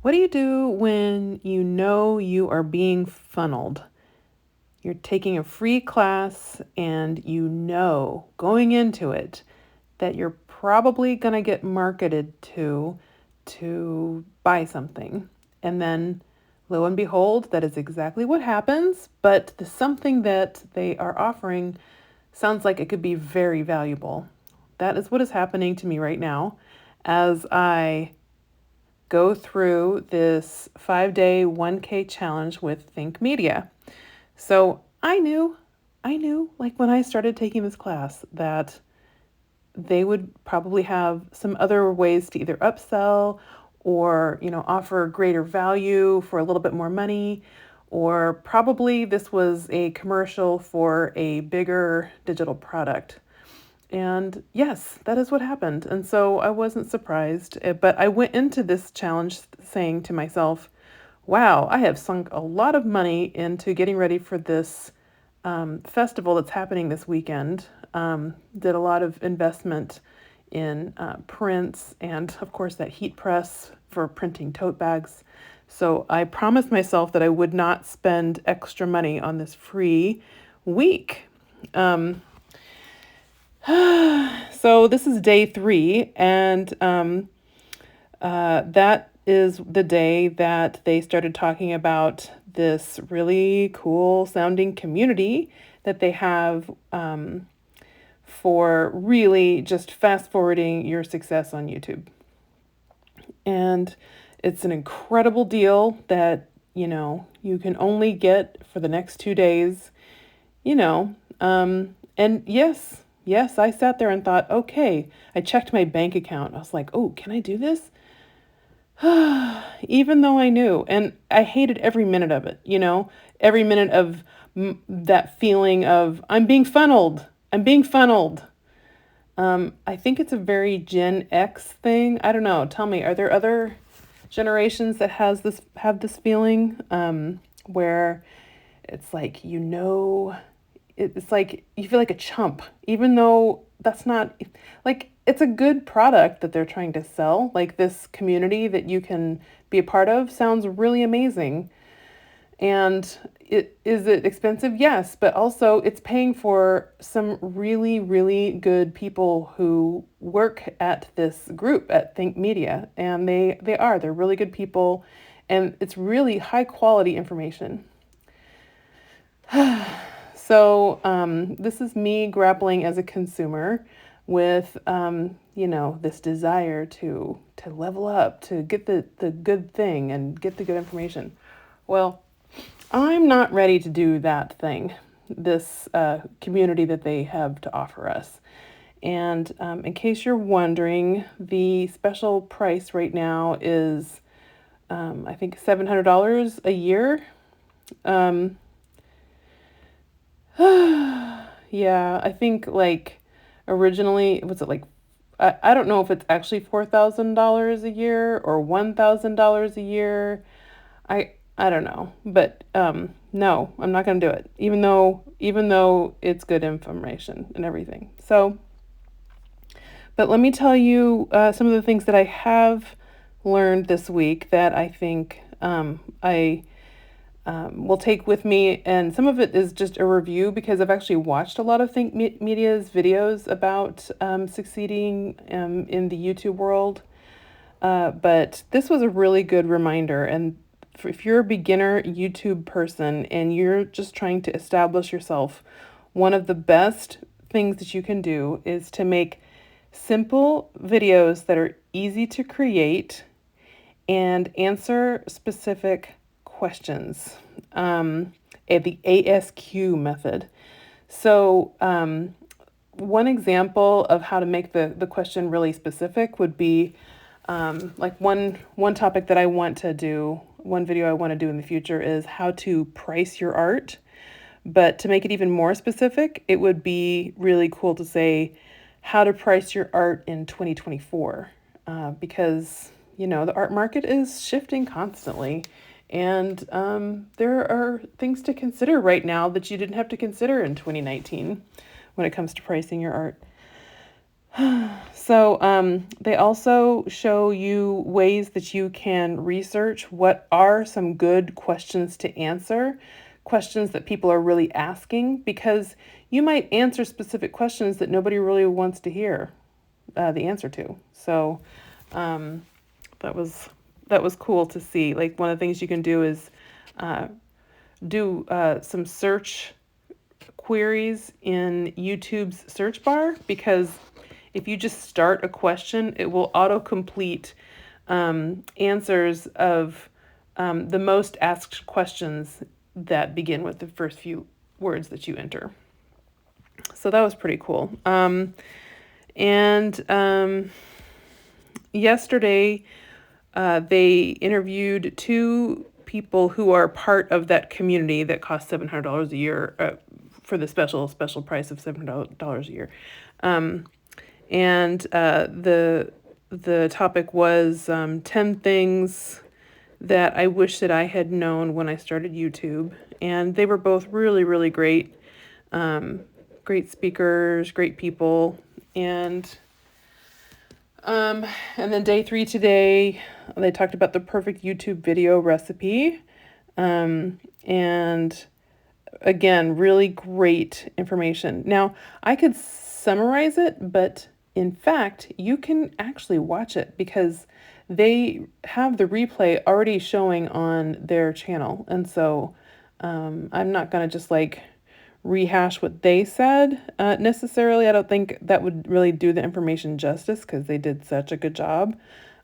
What do you do when you know you are being funneled? You're taking a free class and you know going into it that you're probably going to get marketed to buy something. And then lo and behold, that is exactly what happens, but the something that they are offering sounds like it could be very valuable. That is what is happening to me right now as I go through this 5-day 1K challenge with ThinkMedia. So I knew, like when I started taking this class, that they would probably have some other ways to either upsell or, offer greater value for a little bit more money, or probably this was a commercial for a bigger digital product. And yes, that is what happened. And so I wasn't surprised. But I went into this challenge saying to myself, wow, I have sunk a lot of money into getting ready for this festival that's happening this weekend. Did a lot of investment in prints and, of course, that heat press for printing tote bags. So I promised myself that I would not spend extra money on this free week. Um, so this is day 3, and that is the day that they started talking about this really cool sounding community that they have for really just fast forwarding your success on YouTube. And it's an incredible deal that, you can only get for the next 2 days, you know. And yes, I sat there and thought, okay, I checked my bank account. I was like, oh, can I do this? Even though I knew, and I hated every minute of it, every minute of that feeling of I'm being funneled. I'm being funneled. I think it's a very Gen X thing. I don't know. Tell me, are there other generations that have this feeling where it's like it's like you feel like a chump, even though that's not like it's a good product that they're trying to sell. Like this community that you can be a part of sounds really amazing. And is it expensive? Yes, but also it's paying for some really, really good people who work at this group at Think Media, and they're really good people, and it's really high quality information. So this is me grappling as a consumer with this desire to level up, to get the good thing and get the good information. Well, I'm not ready to do that thing, this community that they have to offer us. And in case you're wondering, the special price right now is, I think, $700 a year. Um, yeah, I think like originally, was it like, I don't know if it's actually $4,000 a year or $1,000 a year. I don't know, but no, I'm not gonna do it, even though it's good information and everything. So, but let me tell you some of the things that I have learned this week that I think I will take with me, and some of it is just a review because I've actually watched a lot of Think Media's videos about succeeding in the YouTube world. But this was a really good reminder. And if you're a beginner YouTube person and you're just trying to establish yourself, one of the best things that you can do is to make simple videos that are easy to create and answer specific questions. The ASQ method. So, one example of how to make the question really specific would be like one topic that I want to do, one video I want to do in the future is how to price your art. But to make it even more specific, it would be really cool to say how to price your art in 2024, because the art market is shifting constantly, and there are things to consider right now that you didn't have to consider in 2019 when it comes to pricing your art. So they also show you ways that you can research what are some good questions to answer, questions that people are really asking, because you might answer specific questions that nobody really wants to hear the answer to. So um, that was that was cool to see. Like one of the things you can do is uh, do some search queries in YouTube's search bar, because if you just start a question, it will autocomplete answers of the most asked questions that begin with the first few words that you enter. So that was pretty cool. And yesterday, they interviewed two people who are part of that community that costs $700 a year for the special price of $700 a year. Um, and the topic was 10 things that I wish that I had known when I started YouTube. And they were both really, really great, great speakers, great people. And then day 3 today, they talked about the perfect YouTube video recipe. And again, really great information. Now, I could summarize it, but in fact, you can actually watch it because they have the replay already showing on their channel. And so I'm not going to just like rehash what they said necessarily. I don't think that would really do the information justice because they did such a good job.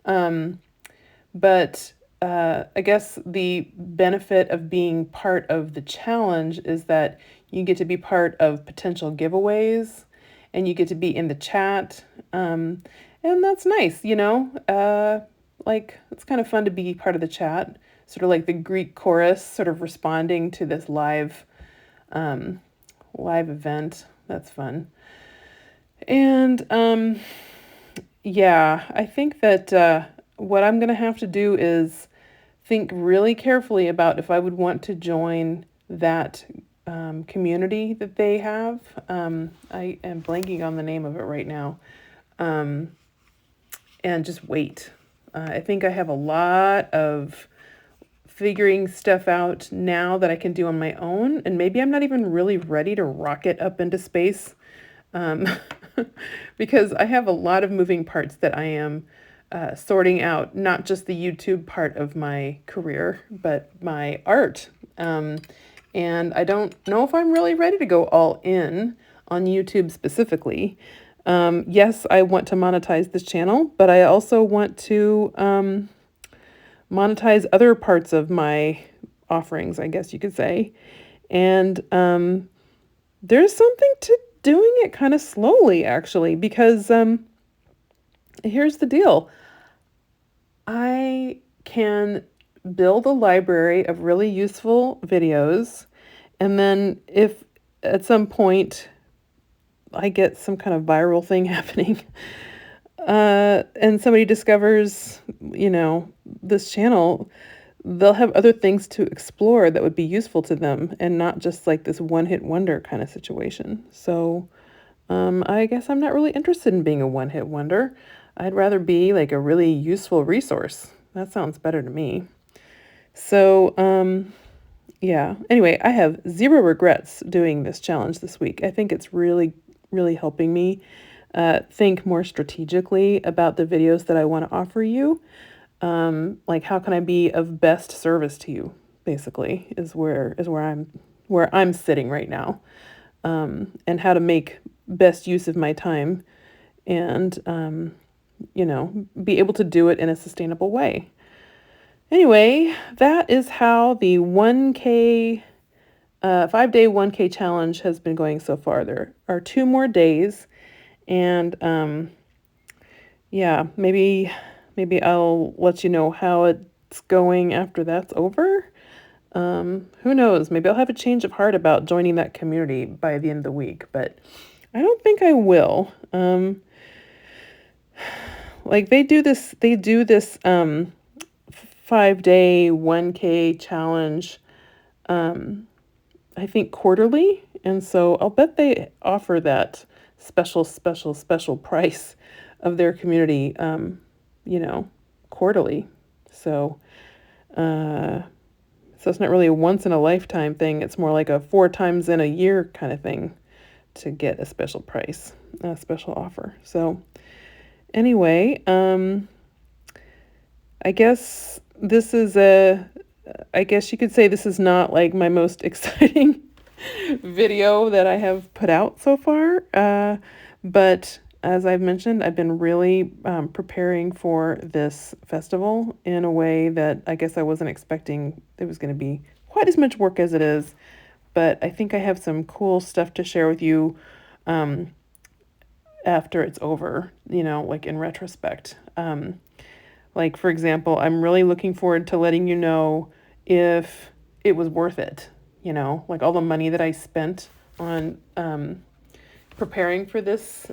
But I guess the benefit of being part of the challenge is that you get to be part of potential giveaways and you get to be in the chat. And that's nice, you know? Like, it's kind of fun to be part of the chat, sort of like the Greek chorus, sort of responding to this live event. That's fun. And yeah, I think that what I'm going to have to do is think really carefully about if I would want to join that community that they have. I am blanking on the name of it right now. And just wait. I think I have a lot of figuring stuff out now that I can do on my own, and maybe I'm not even really ready to rocket up into space, um, because I have a lot of moving parts that I am sorting out, not just the YouTube part of my career, but my art. And I don't know if I'm really ready to go all in on YouTube specifically. Yes, I want to monetize this channel, but I also want to monetize other parts of my offerings, I guess you could say. And there's something to doing it kind of slowly, actually, because here's the deal. I can build a library of really useful videos, and then if at some point I get some kind of viral thing happening, and somebody discovers, this channel, they'll have other things to explore that would be useful to them and not just like this one-hit wonder kind of situation. So I guess I'm not really interested in being a one-hit wonder. I'd rather be like a really useful resource. That sounds better to me. So, yeah. Anyway, I have zero regrets doing this challenge this week. I think it's really, really helping me think more strategically about the videos that I want to offer you. Like how can I be of best service to you, basically, is where I'm sitting right now. And how to make best use of my time and be able to do it in a sustainable way. Anyway, that is how the 1K 5-day 1K challenge has been going so far. There are 2 more days, and yeah, maybe I'll let you know how it's going after that's over. Who knows? Maybe I'll have a change of heart about joining that community by the end of the week, but I don't think I will. Like they do this 5-day 1K challenge, I think quarterly. And so I'll bet they offer that special price of their community, you know, quarterly. So, uh, so it's not really a once in a lifetime thing. It's more like a 4 times in a year kind of thing to get a special price, a special offer. So anyway, I guess this is I guess you could say this is not like my most exciting video that I have put out so far. But as I've mentioned, I've been really preparing for this festival in a way that I guess I wasn't expecting it was going to be quite as much work as it is. But I think I have some cool stuff to share with you after it's over, you know, like in retrospect. Like, for example, I'm really looking forward to letting you know if it was worth it, you know, like all the money that I spent on preparing for this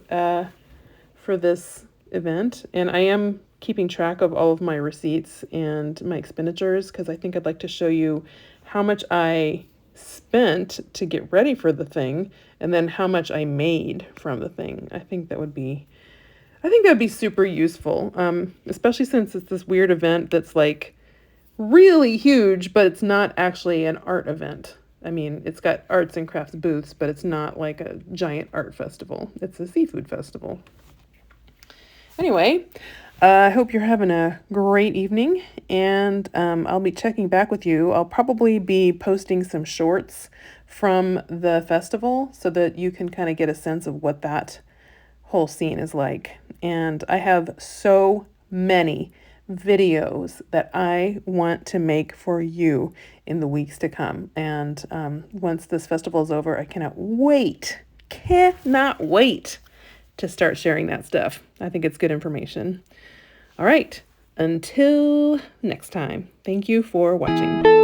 event. And I am keeping track of all of my receipts and my expenditures because I think I'd like to show you how much I spent to get ready for the thing and then how much I made from the thing. I think that'd be super useful, especially since it's this weird event that's like really huge, but it's not actually an art event. I mean, it's got arts and crafts booths, but it's not like a giant art festival. It's a seafood festival. Anyway, I hope you're having a great evening, and I'll be checking back with you. I'll probably be posting some shorts from the festival so that you can kind of get a sense of what that whole scene is like. And I have so many videos that I want to make for you in the weeks to come. And once this festival is over, I cannot wait to start sharing that stuff. I think it's good information. All right, until next time, thank you for watching.